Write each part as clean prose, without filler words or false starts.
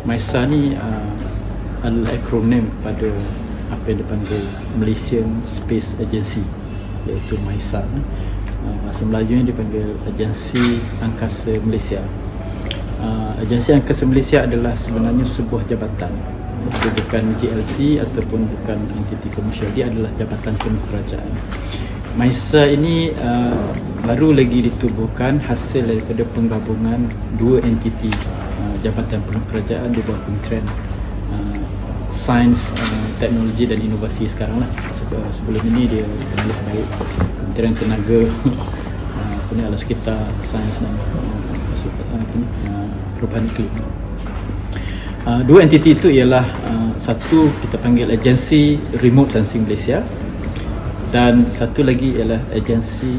MISA ni adalah akronim pada apa yang dipanggil Malaysian Space Agency, iaitu MISA. Bahasa Melayu ni dipanggil Agensi Angkasa Malaysia. Agensi Angkasa Malaysia adalah sebenarnya sebuah jabatan. Dia bukan GLC ataupun bukan entiti komersial, dia adalah jabatan penuh kerajaan. MISA ini baru lagi ditubuhkan hasil daripada penggabungan dua entiti jabatan penuh kerajaan di bawah Kementerian Sains, Teknologi dan Inovasi sekarang lah. Sebelum ini dia dikenali sebagai Kementerian Tenaga Alam Sekitar, Sains dan Perubahan Iklim. Dua entiti itu ialah satu kita panggil Agensi Remote Sensing Malaysia dan satu lagi ialah Agensi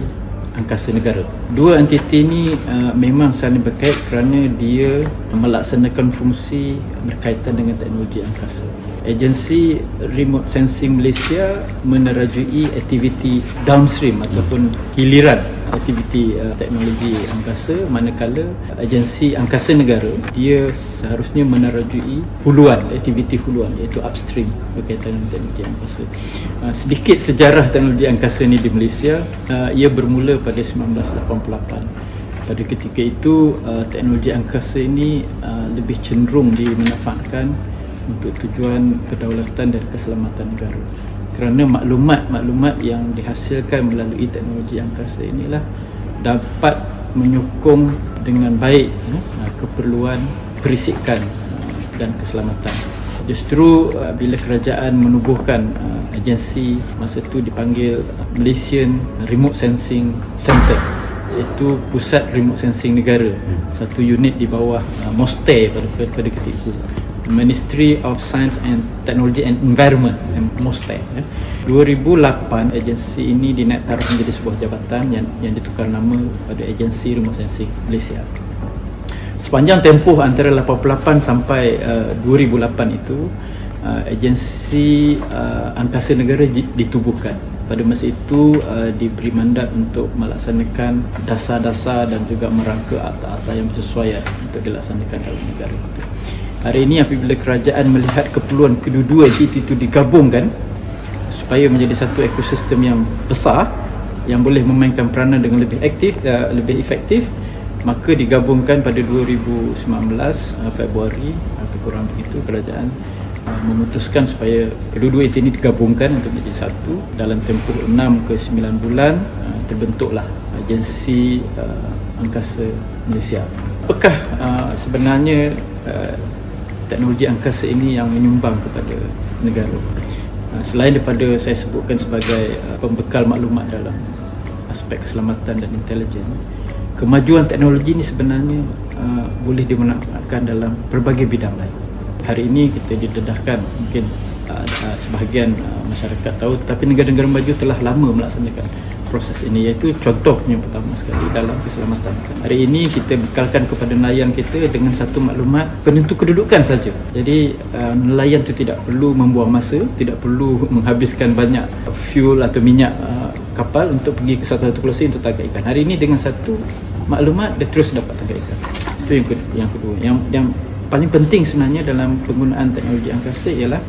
Angkasa Negara. Dua entiti ini memang saling berkait kerana dia melaksanakan fungsi berkaitan dengan teknologi angkasa. Agensi Remote Sensing Malaysia menerajui aktiviti downstream ataupun hiliran aktiviti teknologi angkasa, manakala Agensi Angkasa Negara dia seharusnya menerajui huluan, aktiviti huluan, iaitu upstream berkaitan dengan teknologi angkasa. Sedikit sejarah teknologi angkasa ni di Malaysia, ia bermula pada 1988. Pada ketika itu teknologi angkasa ini lebih cenderung dimanfaatkan untuk tujuan kedaulatan dan keselamatan negara, kerana maklumat yang dihasilkan melalui teknologi angkasa inilah dapat menyokong dengan baik keperluan perisikan dan keselamatan. Justru bila kerajaan menubuhkan agensi, masa itu dipanggil Malaysian Remote Sensing Centre, iaitu pusat remote sensing negara, satu unit di bawah MOSTE pada ketika itu, Ministry of Science and Technology and Environment, MOSTE. 2008 agensi ini dinaik taraf menjadi sebuah jabatan yang ditukar nama pada Agensi Remote Sensing Malaysia. Sepanjang tempoh antara 88 sampai 2008 itu, Agensi Angkasa Negara ditubuhkan. Pada masa itu diberi mandat untuk melaksanakan dasar-dasar dan juga merangka akta-akta yang bersesuaian untuk dilaksanakan dalam negara itu. Hari ini apabila kerajaan melihat keperluan kedua-dua entiti itu digabungkan supaya menjadi satu ekosistem yang besar yang boleh memainkan peranan dengan lebih aktif, lebih efektif, maka digabungkan pada 2019 Februari, kurang begitu, kerajaan memutuskan supaya kedua-dua entiti ini digabungkan untuk menjadi satu. Dalam tempoh 6 ke 9 bulan terbentuklah Agensi Angkasa Malaysia. Apakah sebenarnya teknologi angkasa ini yang menyumbang kepada negara? Selain daripada saya sebutkan sebagai pembekal maklumat dalam aspek keselamatan dan intelijen, kemajuan teknologi ini sebenarnya boleh dimanfaatkan dalam berbagai bidang lain. Hari ini kita didedahkan, mungkin sebahagian masyarakat tahu, tapi negara-negara maju telah lama melaksanakan proses ini, iaitu contohnya pertama sekali dalam keselamatan. Hari ini kita bekalkan kepada nelayan kita dengan satu maklumat penentu kedudukan saja. Jadi nelayan itu tidak perlu membuang masa, tidak perlu menghabiskan banyak fuel atau minyak kapal untuk pergi ke satu lokasi untuk tangkap ikan. Hari ini dengan satu maklumat dia terus dapat tangkap ikan. Itu yang kedua. Yang paling penting sebenarnya dalam penggunaan teknologi angkasa ialah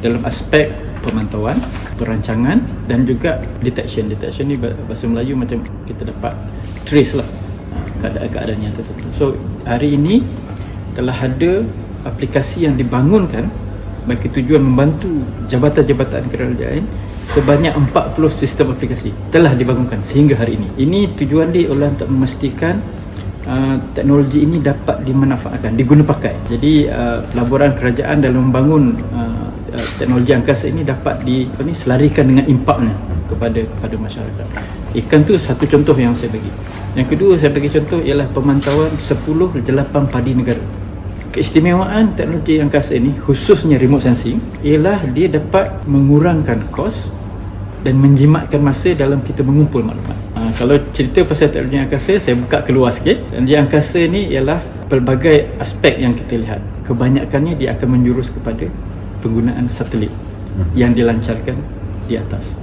dalam aspek pemantauan, perancangan dan juga detection. Detection ni bahasa Melayu macam kita dapat trace lah keadaan yang tertentu. So hari ini telah ada aplikasi yang dibangunkan bagi tujuan membantu jabatan-jabatan kerajaan. Sebanyak 40 sistem aplikasi telah dibangunkan sehingga hari ini. Ini tujuan dia ialah untuk memastikan teknologi ini dapat dimanfaatkan, digunapakai. Jadi laporan kerajaan dalam membangun teknologi angkasa ini dapat selarikan dengan impaknya kepada masyarakat. Ikan tu satu contoh yang saya bagi. Yang kedua saya bagi contoh ialah pemantauan 10 jelapan padi negara. Keistimewaan teknologi angkasa ini, khususnya remote sensing, ialah dia dapat mengurangkan kos dan menjimatkan masa dalam kita mengumpul maklumat. Kalau cerita pasal teknologi angkasa, saya buka keluar sikit. Teknologi angkasa ni ialah pelbagai aspek yang kita lihat. Kebanyakannya dia akan menjurus kepada penggunaan satelit yang dilancarkan di atas,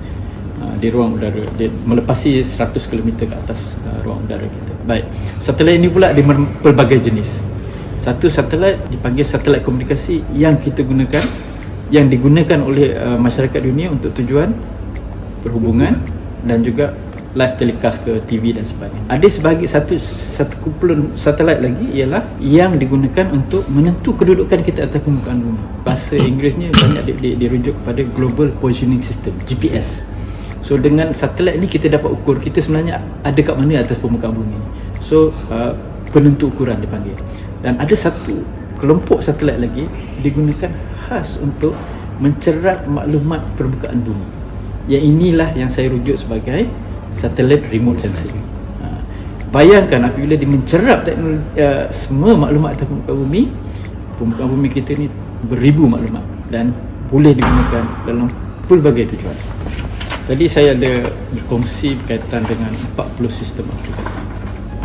di ruang udara, dia melepasi 100 km ke atas ruang udara kita. Baik, satelit ini pula ada pelbagai jenis. Satu satelit dipanggil satelit komunikasi yang kita gunakan, yang digunakan oleh masyarakat dunia untuk tujuan perhubungan dan juga live telecast ke TV dan sebagainya. Ada sebagai satu kumpulan satelit lagi ialah yang digunakan untuk menentu kedudukan kita atas permukaan bumi. Bahasa Inggerisnya banyak dirujuk kepada Global Positioning System, GPS. So dengan satelit ni kita dapat ukur kita sebenarnya ada kat mana atas permukaan bumi. So penentu ukuran dipanggil. Dan ada satu kelompok satelit lagi digunakan khas untuk mencerap maklumat permukaan bumi. Yang inilah yang saya rujuk sebagai satelit remote sensing. Bayangkan apabila dia mencerap semua maklumat atas permukaan bumi kita ni beribu maklumat dan boleh digunakan dalam pelbagai tujuan. Tadi saya ada berkongsi berkaitan dengan 40 sistem aplikasi.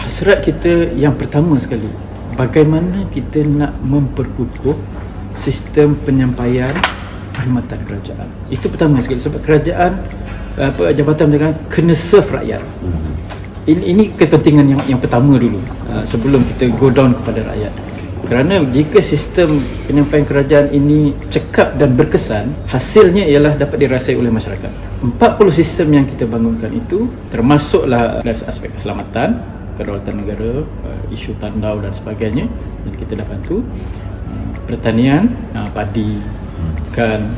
Hasrat kita yang pertama sekali, bagaimana kita nak memperkukuh sistem penyampaian perkhidmatan kerajaan. Itu pertama sekali, sebab kerajaan jabatan berkaitan kena serve rakyat. Ini kepentingan yang pertama dulu, sebelum kita go down kepada rakyat. Kerana jika sistem penyampaian kerajaan ini cekap dan berkesan, hasilnya ialah dapat dirasai oleh masyarakat. 40 sistem yang kita bangunkan itu termasuklah dari aspek keselamatan, kedaulatan negara, isu tandau dan sebagainya yang kita dah bantu, pertanian, padi, ikan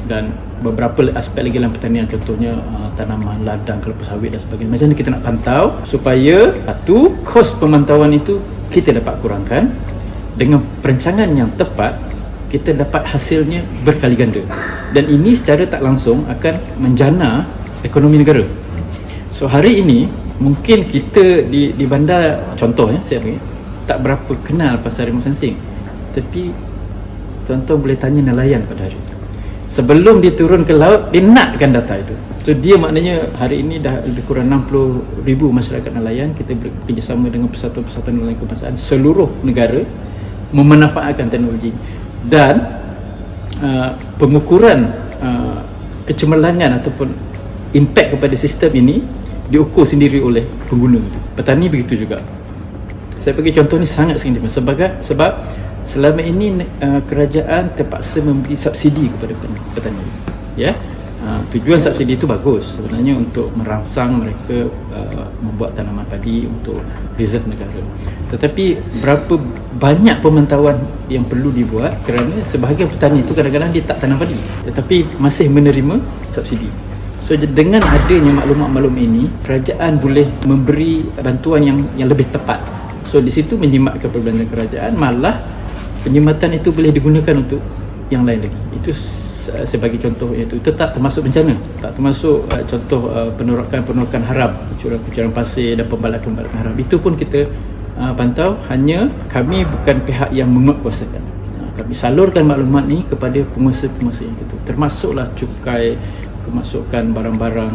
dan beberapa aspek lagi dalam pertanian, contohnya tanaman ladang, kelapa sawit dan sebagainya. Macam mana kita nak pantau supaya satu, kos pemantauan itu kita dapat kurangkan, dengan perancangan yang tepat kita dapat hasilnya berkali ganda, dan ini secara tak langsung akan menjana ekonomi negara. So hari ini mungkin kita di bandar, contohnya saya panggil, tak berapa kenal pasal remote sensing, tapi tuan-tuan boleh tanya nelayan pada hari itu. Sebelum dia turun ke laut, dia nakkan data itu. So dia maknanya hari ini dah lebih kurang 60,000 masyarakat nelayan. Kita bekerjasama dengan persatuan-persatuan nelayan kebangsaan seluruh negara memanfaatkan teknologi, dan pengukuran kecemerlangan ataupun impak kepada sistem ini diukur sendiri oleh pengguna. Petani begitu juga. Saya bagi contoh ni sangat signifikan sebab selama ini kerajaan terpaksa memberi subsidi kepada petani. Ya. Tujuan subsidi itu bagus sebenarnya untuk merangsang mereka membuat tanaman padi untuk reserve negara. Tetapi berapa banyak pemantauan yang perlu dibuat, kerana sebahagian petani itu kadang-kadang dia tak tanam padi tetapi masih menerima subsidi. So dengan adanya maklumat-maklumat ini, kerajaan boleh memberi bantuan yang lebih tepat. So di situ menjimatkan perbelanjaan kerajaan, malah penjimatan itu boleh digunakan untuk yang lain lagi. Itu sebagai contoh, iaitu itu tak termasuk bencana, tak termasuk contoh penolakan haram, kucuran pasir dan pembalakan haram. Itu pun kita pantau. Hanya kami bukan pihak yang menguatkuasakan. Kami salurkan maklumat ni kepada penguasa-penguasa yang itu, termasuklah cukai, kemasukan barang-barang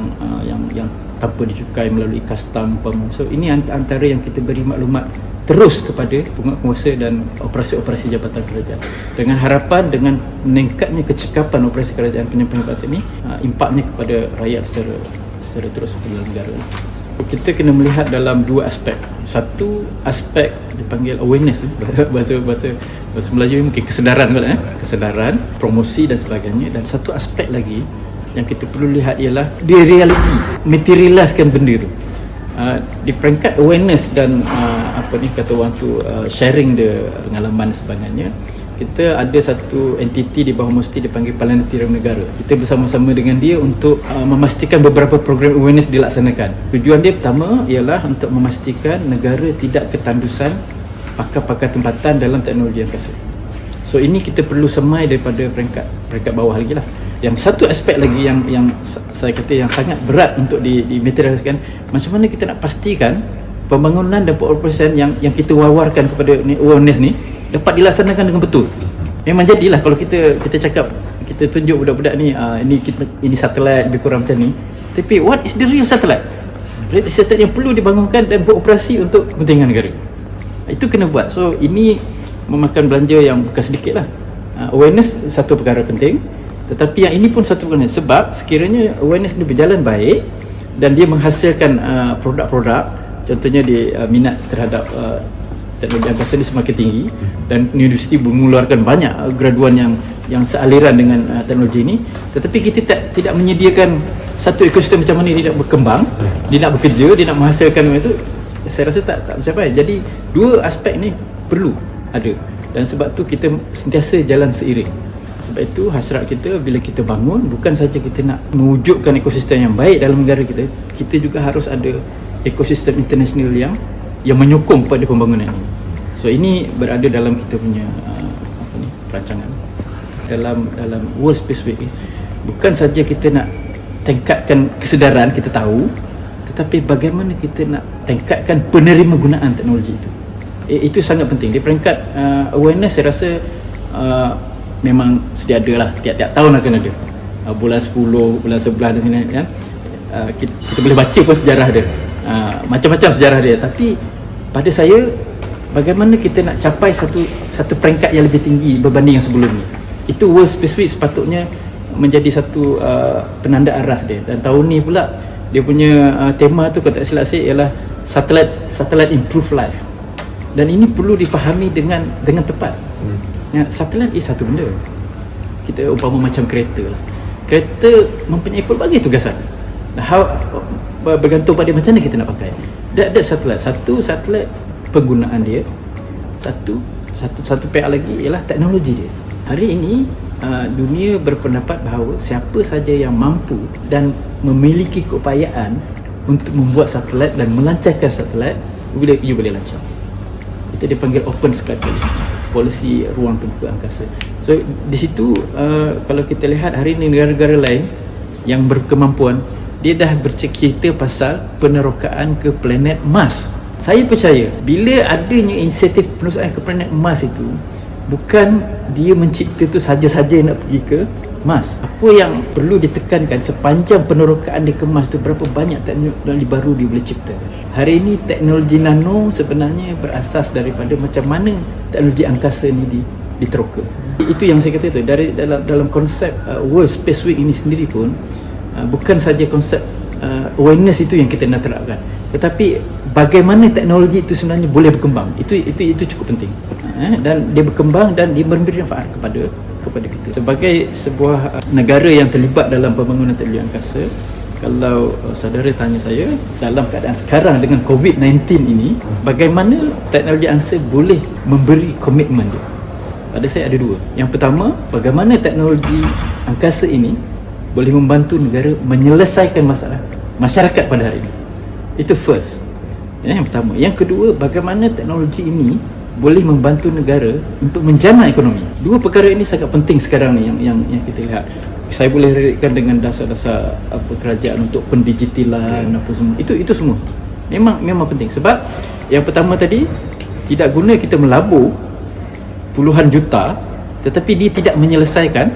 yang tanpa dicukai melalui custom. So ini antara yang kita beri maklumat terus kepada penguasa dan operasi-operasi jabatan kerajaan, dengan harapan dengan meningkatnya kecekapan operasi kerajaan penyampaian ini, impaknya kepada rakyat secara terus kepada negara. Kita kena melihat dalam dua aspek. Satu aspek dipanggil awareness, bahasa Melayu mungkin kesedaran, kesedaran, promosi dan sebagainya. Dan satu aspek lagi yang kita perlu lihat ialah di reality, materialiskan benda tu. Di peringkat awareness dan kata orang tu sharing the pengalaman sebagainya, kita ada satu entiti di bawah Musti dipanggil Planetarium Negara. Kita bersama-sama dengan dia untuk memastikan beberapa program awareness dilaksanakan. Tujuan dia pertama ialah untuk memastikan negara tidak ketandusan pakar-pakar tempatan dalam teknologi angkasa. So ini kita perlu semai daripada peringkat bawah lagi lah. Yang satu aspek lagi yang saya kata yang sangat berat untuk dimaterialiskan, macam mana kita nak pastikan pembangunan dan pengoperasian yang kita wawarkan kepada awareness ni dapat dilaksanakan dengan betul. Memang jadilah kalau kita cakap, kita tunjuk budak-budak ni ini satelit lebih kurang macam ni, tapi what is the real satellite? Satelit yang perlu dibangunkan dan beroperasi untuk kepentingan negara. Itu kena buat. So ini memakan belanja yang bukan sedikit lah. Awareness satu perkara penting, tetapi yang ini pun satu perkara, sebab sekiranya awareness ini berjalan baik dan dia menghasilkan produk-produk, contohnya dia minat terhadap teknologi angkasa ini semakin tinggi dan universiti mengeluarkan banyak graduan yang sealiran dengan teknologi ini, tetapi kita tidak menyediakan satu ekosistem macam mana dia nak berkembang, dia nak bekerja, dia nak menghasilkan itu, saya rasa tak mencapai. Jadi dua aspek ni perlu ada, dan sebab tu kita sentiasa jalan seiring. Sebab itu hasrat kita bila kita bangun, bukan saja kita nak mewujudkan ekosistem yang baik dalam negara kita, kita juga harus ada ekosistem internasional yang menyokong pada pembangunan ini. So ini berada dalam kita punya perancangan dalam World Space Week ni. Bukan saja kita nak tingkatkan kesedaran, kita tahu, tetapi bagaimana kita nak tingkatkan penerima gunaan teknologi itu. Itu sangat penting. Di peringkat awareness, saya rasa memang sedia ada lah, tiap-tiap tahun akan ada. Bulan 10, bulan 11 dan sini kan, kita boleh baca pun sejarah dia, macam-macam sejarah dia. Tapi pada saya, bagaimana kita nak capai satu peringkat yang lebih tinggi berbanding yang sebelum ni. Itu World Space Week sepatutnya menjadi satu penanda aras dia. Dan tahun ni pula dia punya tema tu, kalau tak silap saya, ialah Satellite Improve Life. Dan ini perlu difahami dengan tepat. Satelit is satu benda, kita umpama macam kereta lah. Kereta mempunyai pelbagai tugasan. Bergantung pada macam mana kita nak pakai. Ada satu satelit penggunaan dia, satu pihak lagi ialah teknologi dia. Hari ini dunia berpendapat bahawa siapa saja yang mampu dan memiliki keupayaan untuk membuat satelit dan melancarkan satelit, you boleh lancar. Itu dipanggil open sky polisi ruang terbuka angkasa. So di situ kalau kita lihat hari ini negara-negara lain yang berkemampuan, dia dah bercerita pasal penerokaan ke planet Mars. Saya percaya bila adanya inisiatif penerokaan ke planet Mars itu, bukan dia mencipta tu saja-saja nak pergi ke Mars. Apa yang perlu ditekankan sepanjang penerokaan dia ke Mars tu, berapa banyak teknologi baru dia boleh ciptakan. Hari ini teknologi nano sebenarnya berasas daripada macam mana teknologi angkasa ni diteroka. Itu yang saya kata tu, dari dalam konsep World Space Week ini sendiri pun bukan saja konsep awareness itu yang kita nak terapkan, tetapi bagaimana teknologi itu sebenarnya boleh berkembang. Itu cukup penting. Dan dia berkembang dan dia memberi manfaat kepada kita. Sebagai sebuah negara yang terlibat dalam pembangunan teknologi angkasa, kalau saudara tanya saya, dalam keadaan sekarang dengan COVID-19 ini, bagaimana teknologi angkasa boleh memberi komitmen dia? Pada saya ada dua. Yang pertama, bagaimana teknologi angkasa ini boleh membantu negara menyelesaikan masalah masyarakat pada hari ini. Itu first. Yang pertama. Yang kedua, bagaimana teknologi ini boleh membantu negara untuk menjana ekonomi. Dua perkara ini sangat penting sekarang ni yang kita lihat. Saya boleh relatekan dengan dasar-dasar kerajaan untuk pendigitalan apa semua. Itu semua memang penting. Sebab yang pertama tadi, tidak guna kita melabur puluhan juta tetapi dia tidak menyelesaikan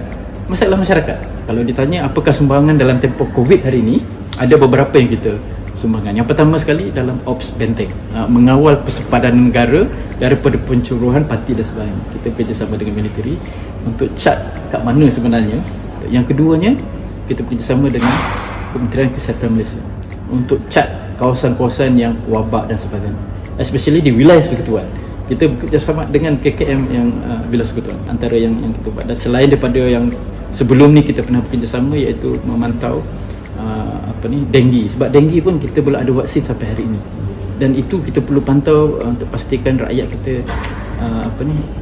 masalah masyarakat. Kalau ditanya apakah sumbangan dalam tempoh COVID hari ini, ada beberapa yang kita sumbangan. Yang pertama sekali dalam Ops Benteng, mengawal persepadanan negara daripada pencuruhan parti dan sebagainya. Kita bekerjasama dengan militeri untuk cat kat mana sebenarnya. Yang keduanya, kita bekerjasama dengan Kementerian Kesihatan Malaysia untuk cat kawasan-kawasan yang wabak dan sebagainya, especially di wilayah persekutuan. Kita bekerjasama dengan KKM yang wilayah persekutuan, antara yang kita buat. Dan selain daripada yang sebelum ni kita pernah bekerjasama, iaitu memantau denggi. Sebab denggi pun kita belum ada vaksin sampai hari ini, dan itu kita perlu pantau untuk pastikan rakyat kita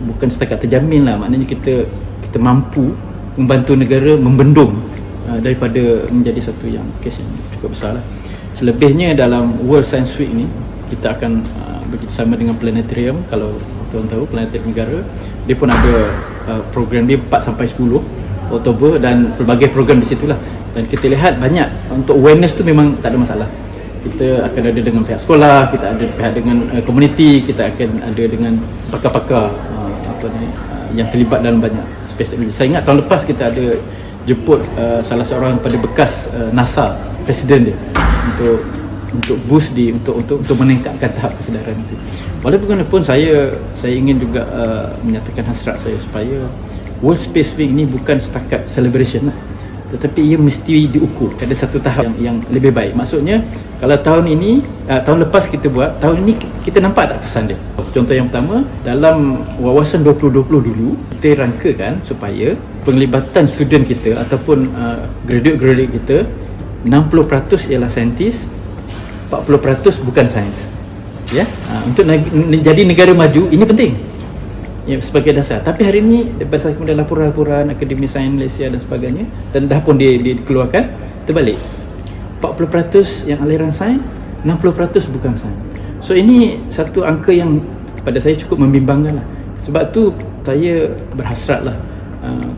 bukan setakat terjamin lah, maknanya kita mampu membantu negara membendung daripada menjadi satu yang kes yang cukup besar lah. Selebihnya dalam World Science Week ni, kita akan bekerjasama dengan Planetarium. Kalau tuan tahu, Planetarium Negara, dia pun ada program dia 4 sampai 10 Oktober, dan pelbagai program di situlah. Dan kita lihat banyak untuk awareness tu memang tak ada masalah. Kita akan ada dengan pihak sekolah, kita ada pihak dengan komuniti, kita akan ada dengan pakar-pakar yang terlibat dalam banyak space technology. Saya ingat tahun lepas kita ada jemput salah seorang pada bekas NASA, presiden dia, untuk boost untuk meningkatkan tahap kesedaran itu. Walaupun saya ingin juga menyatakan hasrat saya supaya World Space Week ini bukan setakat celebration lah, tetapi ia mesti diukur pada satu tahap yang lebih baik. Maksudnya, kalau tahun lepas kita buat, tahun ini kita nampak tak kesan dia? Contoh yang pertama, dalam wawasan 2020 dulu, kita rangkakan supaya penglibatan student kita ataupun graduate kita 60% ialah saintis, 40% bukan sains. Ya, untuk menjadi negara maju ini penting. Ya, sebagai dasar. Tapi hari ini berdasarkan laporan-laporan Akademi Sains Malaysia dan sebagainya, dan dah pun dikeluarkan, terbalik. 40% yang aliran sains, 60% bukan sains. So ini satu angka yang pada saya cukup membimbangkan lah. Sebab tu saya berhasrat lah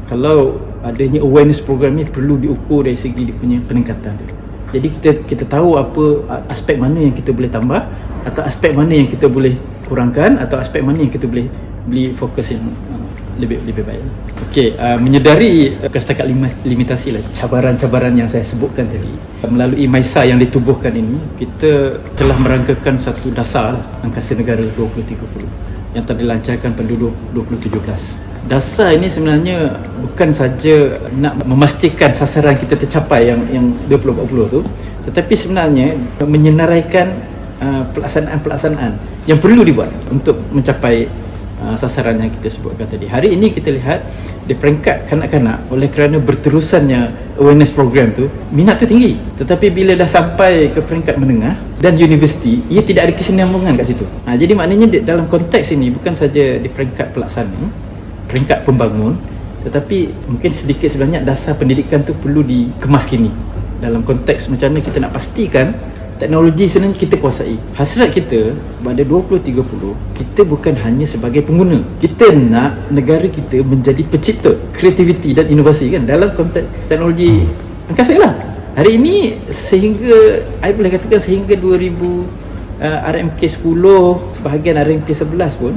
kalau adanya awareness program ni perlu diukur dari segi dia punya peningkatan dia. Jadi kita tahu apa aspek mana yang kita boleh tambah, atau aspek mana yang kita boleh kurangkan, atau aspek mana yang kita boleh beli fokus yang lebih baik. Okey, menyedari setakat limitasi lah cabaran-cabaran yang saya sebutkan tadi, melalui MISA yang ditubuhkan ini, kita telah merangkakan satu dasar Angkasa Negara 2030 yang telah dilancarkan pada 2017. Dasar ini sebenarnya bukan saja nak memastikan sasaran kita tercapai yang 2040 tu, tetapi sebenarnya menyenaraikan pelaksanaan-pelaksanaan yang perlu dibuat untuk mencapai sasaran yang kita sebutkan tadi. Hari ini kita lihat di peringkat kanak-kanak, oleh kerana berterusannya awareness program tu, minat tu tinggi. Tetapi bila dah sampai ke peringkat menengah dan universiti, ia tidak ada kesinambungan kat situ. Jadi maknanya dalam konteks ini bukan saja di peringkat pelaksana, peringkat pembangun, tetapi mungkin sedikit sebanyak dasar pendidikan tu perlu dikemas kini. Dalam konteks macam mana kita nak pastikan teknologi sebenarnya kita kuasai. Hasrat kita pada 2030, kita bukan hanya sebagai pengguna. Kita nak negara kita menjadi pencipta kreativiti dan inovasi kan, dalam konteks teknologi angkasa lah. Hari ini sehingga, saya boleh katakan sehingga 2000 RMK 10, sebahagian RMK 11 pun,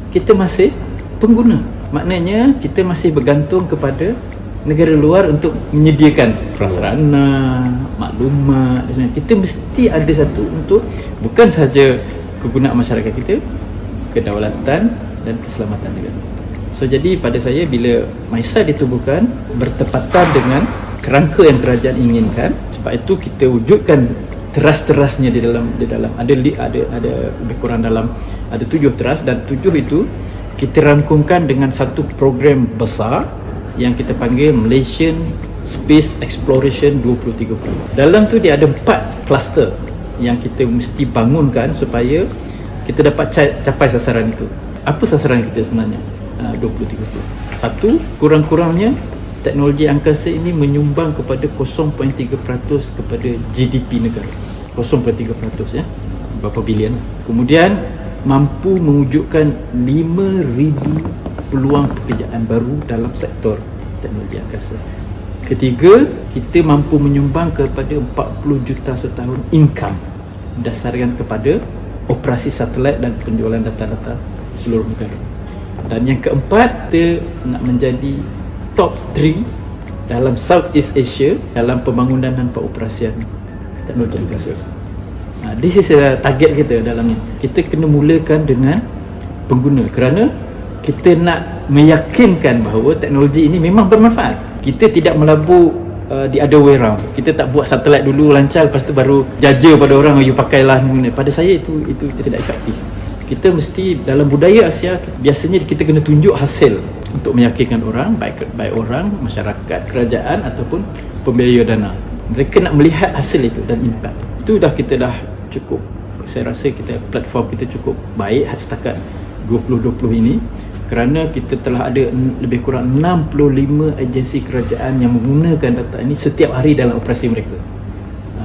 kita masih pengguna. Maknanya kita masih bergantung kepada negara luar untuk menyediakan prasarana, maklumat. Kita mesti ada satu untuk bukan saja kegunaan masyarakat kita, kedaulatan dan keselamatan negara. So jadi pada saya, bila MISA ditubuhkan bertepatan dengan kerangka yang kerajaan inginkan, sebab itu kita wujudkan teras-terasnya di dalam ada lebih kurang dalam ada 7 teras, dan 7 itu kita rangkumkan dengan satu program besar yang kita panggil Malaysian Space Exploration 2030. Dalam tu dia ada 4 kluster yang kita mesti bangunkan supaya kita dapat capai sasaran itu. Apa sasaran kita sebenarnya 2030? Satu, kurang-kurangnya teknologi angkasa ini menyumbang kepada 0.3% kepada GDP negara. 0.3% ya, berapa bilion. Kemudian mampu mewujudkan 5,000 peluang pekerjaan baru dalam sektor teknologi angkasa. Ketiga, kita mampu menyumbang kepada 40 juta setahun income berdasarkan kepada operasi satelit dan penjualan data-data seluruh negara. Dan yang keempat, kita nak menjadi top 3 dalam Southeast Asia dalam pembangunan dan pengoperasian teknologi angkasa. This is target kita dalam ni. Kita kena mulakan dengan pengguna, kerana kita nak meyakinkan bahawa teknologi ini memang bermanfaat. Kita tidak melabur the other way round. Kita tak buat satelit dulu lancar, lepas tu baru jaja pada orang, you pakailah ni. Pada saya itu tidak efektif. Kita mesti, dalam budaya Asia, biasanya kita kena tunjuk hasil untuk meyakinkan orang, baik orang, masyarakat, kerajaan ataupun pemberi dana. Mereka nak melihat hasil itu dan impact. Itu kita dah cukup, saya rasa platform kita cukup baik setakat 2020 ini, kerana kita telah ada lebih kurang 65 agensi kerajaan yang menggunakan data ini setiap hari dalam operasi mereka.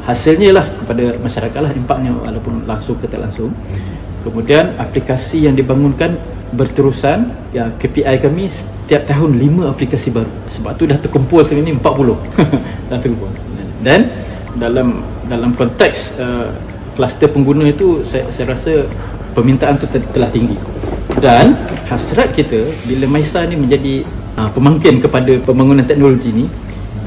Hasilnya lah kepada masyarakat lah impaknya, walaupun langsung ke tak langsung. Kemudian aplikasi yang dibangunkan berterusan. Ya, KPI kami setiap tahun 5 aplikasi baru. Sebab tu dah terkumpul sekarang ni 40 dah terkumpul. Dan dalam konteks kluster pengguna itu, saya rasa permintaan tu telah tinggi. Dan hasrat kita bila MISA ni menjadi pemangkin kepada pembangunan teknologi ni,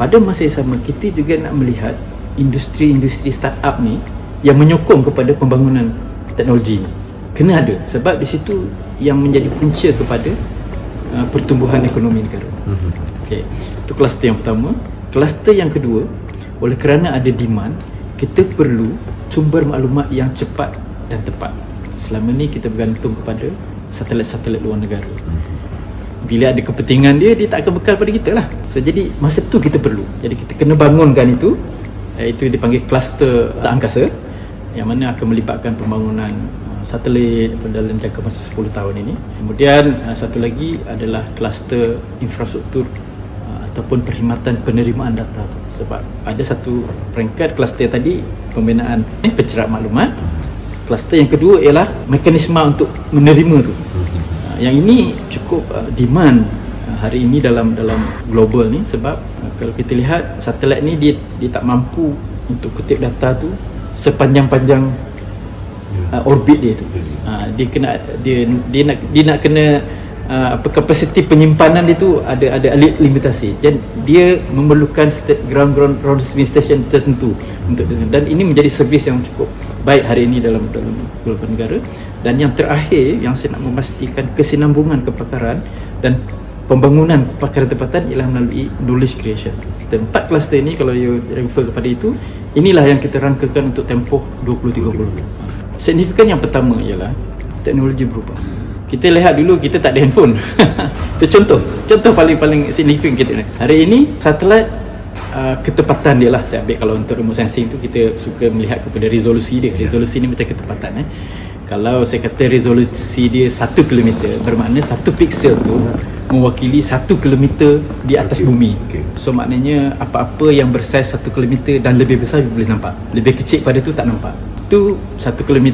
pada masa yang sama kita juga nak melihat industri-industri startup ni yang menyokong kepada pembangunan teknologi ni. Kena ada, sebab di situ yang menjadi punca kepada pertumbuhan ekonomi negara. Okey, itu kluster yang pertama. Kluster yang kedua, oleh kerana ada demand, kita perlu sumber maklumat yang cepat dan tepat. selama ni kita bergantung kepada satelit-satelit luar negara. Bila ada kepentingan dia tak akan bekal pada kita lah. So jadi masa tu kita perlu, jadi kita kena bangunkan itu dipanggil kluster angkasa, yang mana akan melibatkan pembangunan satelit dalam jangka masa 10 tahun ini. Kemudian satu lagi adalah kluster infrastruktur ataupun perkhidmatan penerimaan data. Sebab ada satu peringkat kluster tadi, pembinaan pencerap maklumat. Kluster yang kedua ialah mekanisme untuk menerima tu. Yang ini cukup demand hari ini dalam global ni, sebab kalau kita lihat satelit ni dia tak mampu untuk kutip data tu sepanjang-panjang orbit dia tu. Dia nak kena kapasiti penyimpanan dia tu ada limitasi, dan dia memerlukan ground station tertentu untuk, dan ini menjadi servis yang cukup baik hari ini dalam beberapa negara. Dan yang terakhir yang saya nak memastikan kesinambungan kepakaran dan pembangunan kepakaran tempatan ialah melalui knowledge creation. Tempat kluster ini, kalau you refer kepada itu, inilah yang kita rangkakan untuk tempoh 2030. Signifikan yang pertama ialah teknologi berubah. Kita lihat dulu, kita tak ada handphone. Itu contoh paling signifikan kita ni. Hari ini satelit ketepatan dia lah saya ambil. Kalau untuk remote sensing tu kita suka melihat kepada resolusi dia. Resolusi ni macam ketepatan. Kalau saya kata resolusi dia 1 km, bermakna 1 pixel tu mewakili 1 km di atas bumi. So maknanya apa-apa yang bersaiz 1 km dan lebih besar boleh nampak. Lebih kecil pada tu tak nampak. Tu 1 km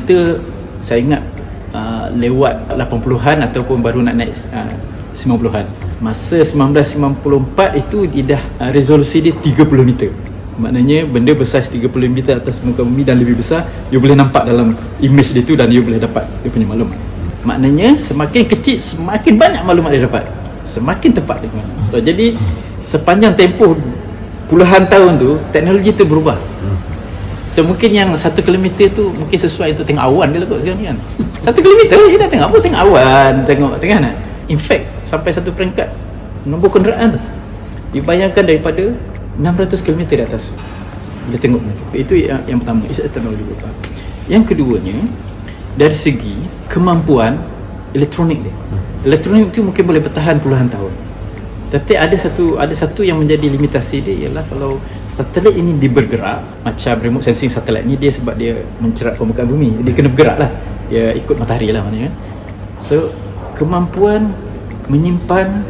saya ingat lewat 80-an ataupun baru nak naik 90-an. Masa 1994 itu dia dah resolusi dia 30 meter. Maknanya benda bersaiz 30 meter atas muka bumi dan lebih besar, you boleh nampak dalam image dia tu dan you boleh dapat dia punya maklumat. Maknanya semakin kecil semakin banyak maklumat dia dapat, semakin tepat dia. So jadi sepanjang tempoh puluhan tahun tu teknologi tu berubah. So mungkin yang 1 km tu mungkin sesuai untuk tengok awan dia lah kot sekarang ni kan. 1 km dia dah tengok apa? Tengok awan, tengok kan. In fact sampai satu peringkat nombor kenderaan tu dibayangkan daripada 600 km di atas. Dia tengok itu yang pertama, isu teknologi berubah. Yang keduanya dari segi kemampuan elektronik dia. Elektronik itu mungkin boleh bertahan puluhan tahun. Tapi ada satu yang menjadi limitasi dia ialah kalau satelit ini dia bergerak, macam remote sensing satelit ni dia sebab dia mencerap permukaan bumi, dia kena bergerak lah, dia ikut matahari lah maknanya. So kemampuan menyimpan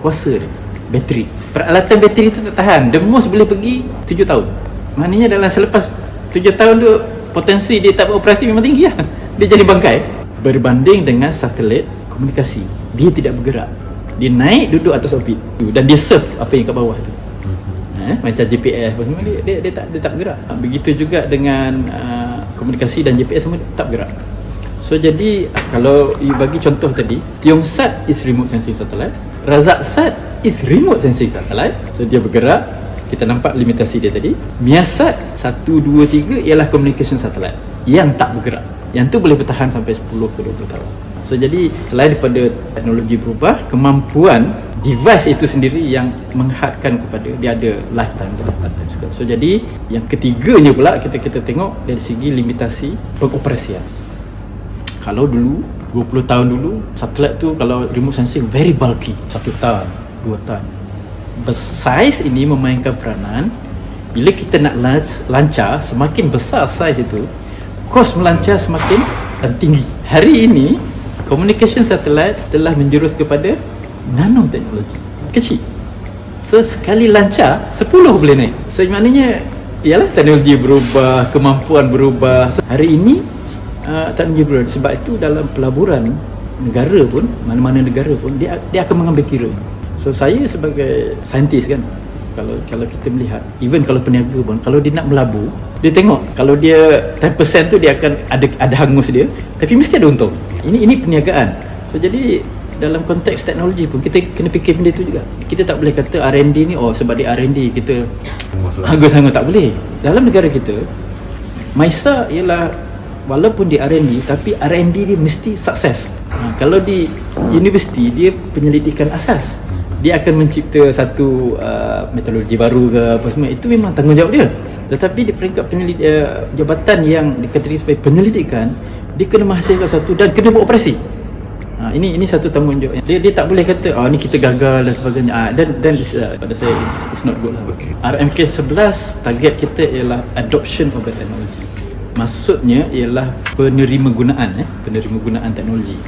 kuasa dia, bateri, peralatan bateri itu tak tahan, the most boleh pergi 7 tahun. Maknanya dalam selepas 7 tahun tu potensi dia tak beroperasi memang tinggi lah. Dia jadi bangkai. Berbanding dengan satelit komunikasi, dia tidak bergerak, dia naik duduk atas orbit dan dia surf apa yang kat bawah tu. Macam GPS semua dia tak bergerak. Begitu juga dengan komunikasi dan GPS semua tak bergerak. So jadi kalau you bagi contoh tadi, Tiongsat is remote sensing satellite, Razaksat is remote sensing satellite. So dia bergerak, kita nampak limitasi dia tadi. Miasat 1, 2, 3 ialah communication satellite yang tak bergerak. Yang tu boleh bertahan sampai 10 ke 20 tahun. So jadi selain daripada teknologi berubah, kemampuan device itu sendiri yang menghadkan kepada dia ada lifetime dia. So jadi yang ketiganya pula kita tengok dari segi limitasi pengoperasian. Kalau dulu 20 tahun dulu satelit tu kalau remote sensing very bulky, 1 tan, 2 tan. Saiz ini memainkan peranan. Bila kita nak lancar, semakin besar saiz itu, kos melancar semakin tinggi. Hari ini communication satellite telah menjurus kepada nanoteknologi, kecil. So sekali lancar 10 boleh naik. So maknanya ialah teknologi berubah, kemampuan berubah. So, hari ini teknologi berubah. Sebab itu dalam pelaburan negara pun, mana-mana negara pun dia akan mengambil kira. So saya sebagai saintis kan, kalau kita melihat, even kalau peniaga pun, kalau dia nak melabur, dia tengok kalau dia 10% tu dia akan ada hangus dia, tapi mesti ada untung. Ini perniagaan. So jadi dalam konteks teknologi pun kita kena fikir benda tu juga. Kita tak boleh kata R&D ni sebab dia R&D kita hangus-hangus, tak boleh. Dalam negara kita MAISA ialah walaupun di R&D tapi R&D dia mesti sukses. Kalau di universiti dia penyelidikan asas, dia akan mencipta satu metodologi baru ke apa semua, itu memang tanggungjawab dia. Tetapi di peringkat jabatan yang dikategorikan sebagai penyelidikan, dia kena menghasilkan satu dan kena buat operasi. Ini satu tanggungjawab. Dia tak boleh kata ni kita gagal dan sebagainya. Dan pada saya is not good lah. RMK 11 target kita ialah adoption of the technology. Maksudnya ialah penerima gunaan teknologi.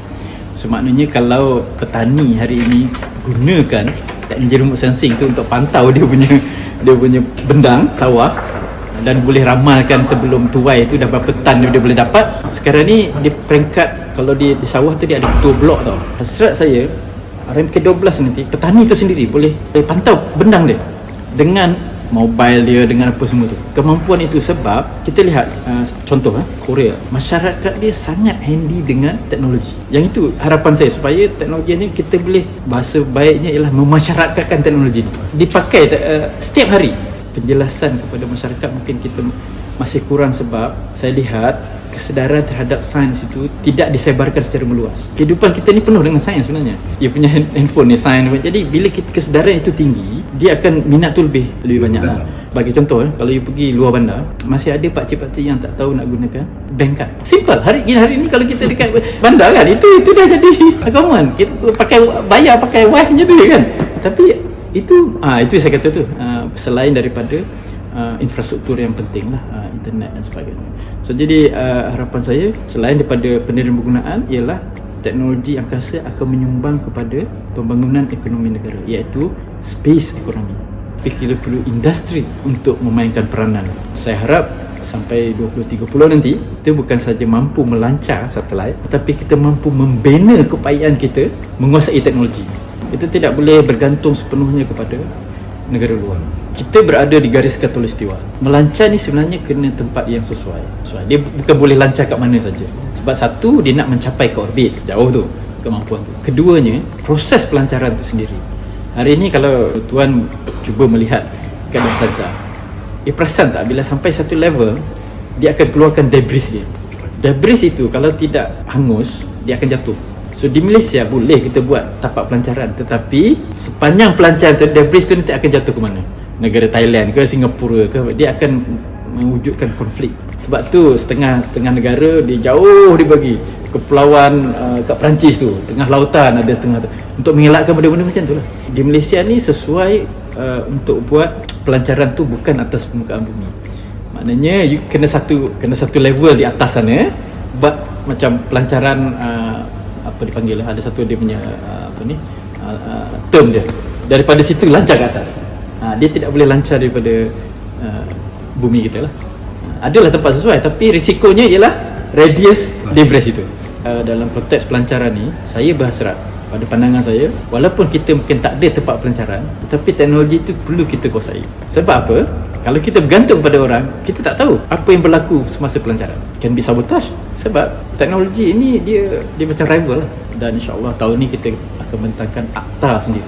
So maknanya kalau petani hari ini gunakan teknologi remote sensing tu untuk pantau dia punya bendang sawah dan boleh ramalkan sebelum tuai tu dah berapa tan dia boleh dapat. Sekarang ni di peringkat kalau di sawah tu dia ada ketua blok tau. Hasrat saya RMK 12 nanti petani tu sendiri boleh pantau bendang dia dengan mobile dia, dengan apa semua tu. Kemampuan itu sebab kita lihat contoh Korea, masyarakat dia sangat handy dengan teknologi. Yang itu harapan saya supaya teknologi ni kita boleh, bahasa baiknya ialah memasyarakatkan teknologi ni. Dipakai setiap hari. Penjelasan kepada masyarakat mungkin kita masih kurang sebab saya lihat kesedaran terhadap sains itu tidak disebarkan secara meluas. Kehidupan kita ni penuh dengan sains sebenarnya. Dia punya handphone ni sains. Jadi bila kesedaran itu tinggi, dia akan minat tu lebih banyak lah. Bagi contoh kalau you pergi luar bandar, masih ada pakcik-pakcik yang tak tahu nak gunakan bank card. Simple. Hari ni kalau kita dekat bandar kan, itu dah jadi common. Kita bayar pakai wife je tu kan. Tapi itu saya kata tu selain daripada infrastruktur yang penting lah, internet dan sebagainya. So jadi harapan saya selain daripada penerima penggunaan ialah teknologi angkasa akan menyumbang kepada pembangunan ekonomi negara, iaitu space economy. Tapi kita perlu industri untuk memainkan peranan. Saya harap sampai 2030 nanti kita bukan saja mampu melancar satelit, tetapi kita mampu membina keupayaan kita menguasai teknologi. Kita tidak boleh bergantung sepenuhnya kepada negara luar. Kita berada di garis khatulistiwa. Melancar ni sebenarnya kena tempat yang sesuai. Dia bukan boleh lancar kat mana saja. Sebab satu, dia nak mencapai ke orbit, jauh tu kemampuan tu. Keduanya, proses pelancaran tu sendiri. Hari ni kalau tuan cuba melihat keadaan pelancar, perasan tak bila sampai satu level dia akan keluarkan debris dia. Debris itu kalau tidak hangus, dia akan jatuh. So di Malaysia boleh kita buat tapak pelancaran, tetapi sepanjang pelancaran tu, debris tu nanti akan jatuh ke mana? Negara Thailand ke Singapura ke, dia akan mewujudkan konflik. Sebab tu setengah negara dia jauh dibagi kepulauan kat Perancis tu, tengah lautan ada setengah tu, untuk mengelakkan benda-benda macam tu lah. Di Malaysia ni sesuai untuk buat pelancaran tu bukan atas permukaan bumi. Maknanya you kena satu level di atas sana buat macam pelancaran apa dipanggil lah, ada satu dia punya term dia. Daripada situ lancar ke atas. Dia tidak boleh lancar daripada bumi kita lah. Adalah tempat sesuai, tapi risikonya ialah radius debris itu. Dalam konteks pelancaran ni, saya berhasrat pada pandangan saya, walaupun kita mungkin tak ada tempat pelancaran, tetapi teknologi itu perlu kita kuasai. Sebab apa? Kalau kita bergantung pada orang, kita tak tahu apa yang berlaku semasa pelancaran. Can be sabotage. Sebab teknologi ini dia macam rival lah. Dan insyaAllah tahun ni kita akan bentangkan akta sendiri,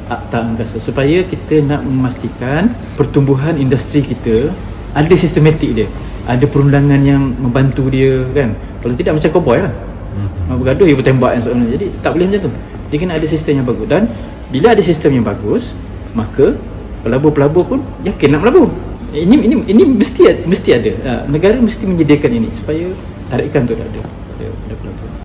akta angkasa, supaya kita nak memastikan pertumbuhan industri kita ada sistematik dia, ada perundangan yang membantu dia kan. Kalau tidak macam cowboy lah, bergaduh dia bertembak dan sebagainya. Jadi tak boleh macam tu. Dia kena ada sistem yang bagus. Dan bila ada sistem yang bagus, maka pelabur-pelabur pun yakin nak melabur. Ini mesti ada. Negara mesti menyediakan ini supaya tarikan tu ada pelabur.